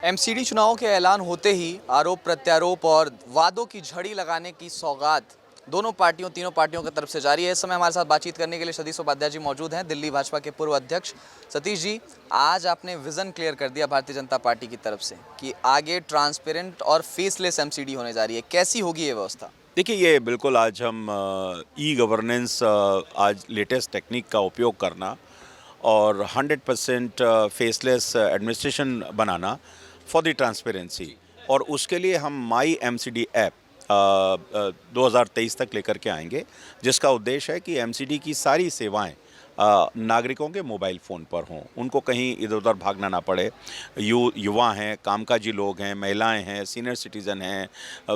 MCD चुनावों के ऐलान होते ही आरोप प्रत्यारोप और वादों की झड़ी लगाने की सौगात तीनों पार्टियों की तरफ से जारी है। इस समय हमारे साथ बातचीत करने के लिए सतीश उपाध्याय जी मौजूद हैं, दिल्ली भाजपा के पूर्व अध्यक्ष। सतीश जी, आज आपने विजन क्लियर कर दिया भारतीय जनता पार्टी की तरफ से कि आगे ट्रांसपेरेंट और फेसलेस एमसीडी होने जा रही है। कैसी होगी ये व्यवस्था? देखिए, ये बिल्कुल आज हम ई गवर्नेंस आज लेटेस्ट टेक्निक का उपयोग करना और 100% faceless administration banana for the transparency, और उसके लिए हम माई एमसीडी ऐप 2023 तक लेकर के आएंगे, जिसका उद्देश्य है कि एमसीडी की सारी सेवाएं नागरिकों के मोबाइल फ़ोन पर हों, उनको कहीं इधर उधर भागना ना पड़े। युवा हैं, कामकाजी लोग हैं, महिलाएं हैं, सीनियर सिटीज़न हैं,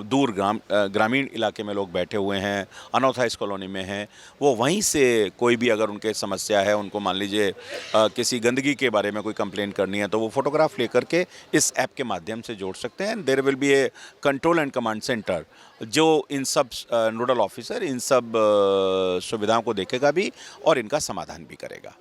दूर ग्रामीण इलाके में लोग बैठे हुए हैं, अनऑथराइज्ड कॉलोनी में हैं, वो वहीं से कोई भी अगर उनके समस्या है, उनको मान लीजिए किसी गंदगी के बारे में कोई कंप्लेन करनी है, तो वो फोटोग्राफ लेकर के इस ऐप के माध्यम से जोड़ सकते हैं। There will be a control and command center जो इन सब नोडल ऑफिसर इन सब सुविधाओं को देखेगा भी और इनका समाधान भी करेगा।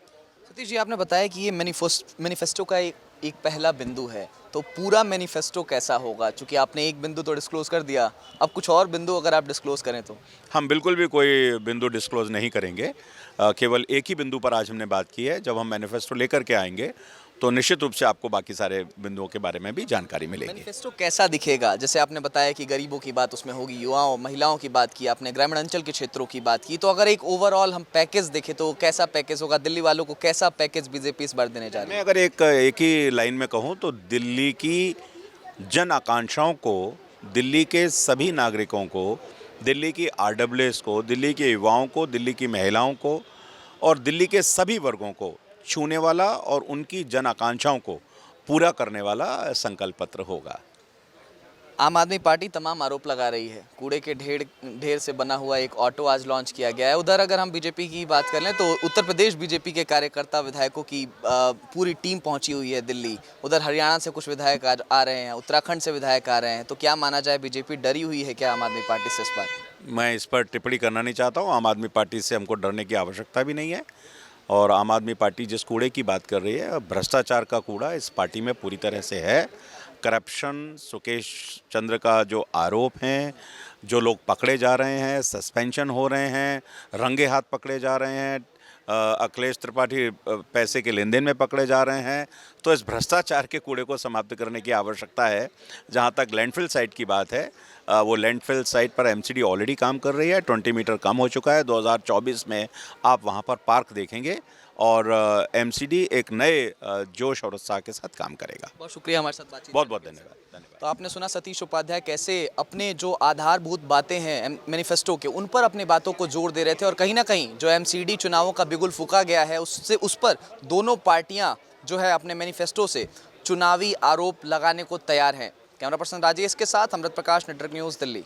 सतीश जी, आपने बताया कि ये मैनिफेस्टो का एक पहला बिंदु है, तो पूरा मैनिफेस्टो कैसा होगा? चूंकि आपने एक बिंदु तो डिस्क्लोज कर दिया, अब कुछ और बिंदु अगर आप डिस्क्लोज करें तो। हम बिल्कुल भी कोई बिंदु डिस्क्लोज नहीं करेंगे। केवल एक ही बिंदु पर आज हमने बात की है। जब हम मैनिफेस्टो लेकर के आएंगे तो निश्चित रूप से आपको बाकी सारे बिंदुओं के बारे में भी जानकारी मिलेगी। मैनिफेस्टो कैसा दिखेगा? जैसे आपने बताया कि गरीबों की बात उसमें होगी, युवाओं महिलाओं की बात की आपने, ग्रामीण अंचल के क्षेत्रों की बात की, तो अगर एक ओवरऑल हम पैकेज देखें तो कैसा पैकेज होगा? दिल्ली वालों को कैसा पैकेज बीजेपी इस बार देने जा रही मैं है? अगर एक ही लाइन में कहूँ तो दिल्ली की जन आकांक्षाओं को, दिल्ली के सभी नागरिकों को, दिल्ली की आरडब्ल्यूएस को, दिल्ली के युवाओं को, दिल्ली की महिलाओं को और दिल्ली के सभी वर्गों को छूने वाला और उनकी जन आकांक्षाओं को पूरा करने वाला संकल्प पत्र होगा। आम आदमी पार्टी तमाम आरोप लगा रही है। कूड़े के ढेर से बना हुआ एक ऑटो आज लॉन्च किया गया है। उधर अगर हम बीजेपी की बात कर लें तो उत्तर प्रदेश बीजेपी के कार्यकर्ता विधायकों की पूरी टीम पहुंची हुई है दिल्ली। उधर हरियाणा से कुछ विधायक आ रहे हैं, उत्तराखंड से विधायक आ रहे हैं। तो क्या माना जाए, बीजेपी डरी हुई है क्या आम आदमी पार्टी से इस बार? मैं इस पर टिप्पणी करना नहीं चाहता हूँ। आम आदमी पार्टी से हमको डरने की आवश्यकता भी नहीं है। और आम आदमी पार्टी जिस कूड़े की बात कर रही है, भ्रष्टाचार का कूड़ा इस पार्टी में पूरी तरह से है। करप्शन, सुकेश चंद्र का जो आरोप हैं, जो लोग पकड़े जा रहे हैं, सस्पेंशन हो रहे हैं, रंगे हाथ पकड़े जा रहे हैं, अखिलेश त्रिपाठी पैसे के लेन देन में पकड़े जा रहे हैं, तो इस भ्रष्टाचार के कूड़े को समाप्त करने की आवश्यकता है। जहाँ तक लैंडफिल साइट की बात है, वो लैंडफिल साइट पर एमसीडी ऑलरेडी काम कर रही है। 20 मीटर कम हो चुका है। 2024 में आप वहाँ पर पार्क देखेंगे और एमसीडी एक नए जोश और उत्साह के साथ काम करेगा। बहुत शुक्रिया हमारे साथ बातचीत। बहुत बहुत धन्यवाद। तो आपने सुना सतीश उपाध्याय कैसे अपने जो आधारभूत बातें हैं मैनिफेस्टो के, उन पर अपनी बातों को जोर दे रहे थे। और कहीं ना कहीं जो एमसीडी चुनावों का बिगुल फूका गया है, उस पर दोनों पार्टियां जो है अपने मैनिफेस्टो से चुनावी आरोप लगाने को तैयार हैं। कैमरा पर्सन राजेश के साथ अमृत प्रकाश, नेटवर्क न्यूज़, दिल्ली।